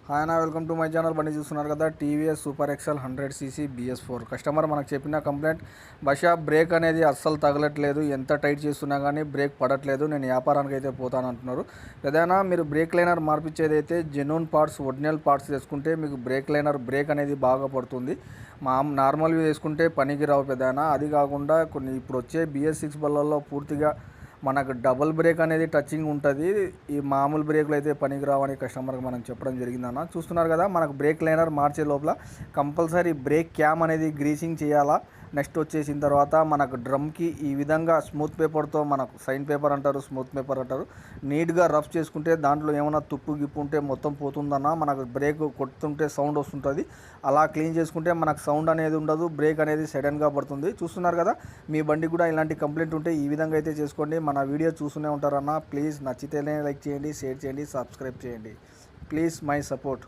Hi అన్న, welcome to my channel. బండి చూస్తున్నారు కదా, TVS super XL 100cc BS4. Customer మనకు చెప్పిన కంప్లైంట్, బషా బ్రేక్ అనేది అస్సలు తగలట్లేదు, ఎంత టైట్ చేస్తున్నా కానీ బ్రేక్ పడట్లేదు, నేను వ్యాపారానికి అయితే పోతాను అంటున్నారు. ఏదైనా మీరు బ్రేక్ లైనర్ మార్పించేది అయితే జెన్యూన్ పార్ట్స్, ఒరిజినల్ పార్ట్స్ వేసుకుంటే మీకు బ్రేక్ లైనర్ బ్రేక్ అనేది బాగా పడుతుంది. నార్మల్వి వేసుకుంటే పనికి రావు పెద్దనా. అది కాకుండా కొన్ని ఇప్పుడు వచ్చే BS6 బళ్ళల్లో పూర్తిగా మనకు డబుల్ బ్రేక్ అనేది టచింగ్ ఉంటుంది. ఈ మామూలు బ్రేక్లు అయితే పనికి రావని కస్టమర్కి మనం చెప్పడం జరిగిందన్న. చూస్తున్నారు కదా, మనకు బ్రేక్ లైనర్ మార్చే లోపల కంపల్సరీ బ్రేక్ క్యామ్ అనేది గ్రీసింగ్ చేయాలా. నెక్స్ట్ వచ్చేసిన తర్వాత మనకు డ్రమ్కి ఈ విధంగా స్మూత్ పేపర్తో, మనకు సైన్ పేపర్ అంటారు, స్మూత్ పేపర్ అంటారు, నీట్గా రఫ్ చేసుకుంటే దాంట్లో ఏమైనా తుప్పు గిప్పు ఉంటే మొత్తం పోతుందన్న. మనకు బ్రేక్ కొడుతుంటే సౌండ్ వస్తుంటుంది. అలా క్లీన్ చేసుకుంటే మనకు సౌండ్ అనేది ఉండదు, బ్రేక్ అనేది సడన్గా పడుతుంది. చూస్తున్నారు కదా, మీ బండి కూడా ఇలాంటి కంప్లైంట్ ఉంటే ఈ విధంగా అయితే చేసుకోండి. మన వీడియో చూస్తూనే ఉంటారన్న. ప్లీజ్ నచ్చితేనే లైక్ చేయండి, షేర్ చేయండి, సబ్స్క్రైబ్ చేయండి. Please my support.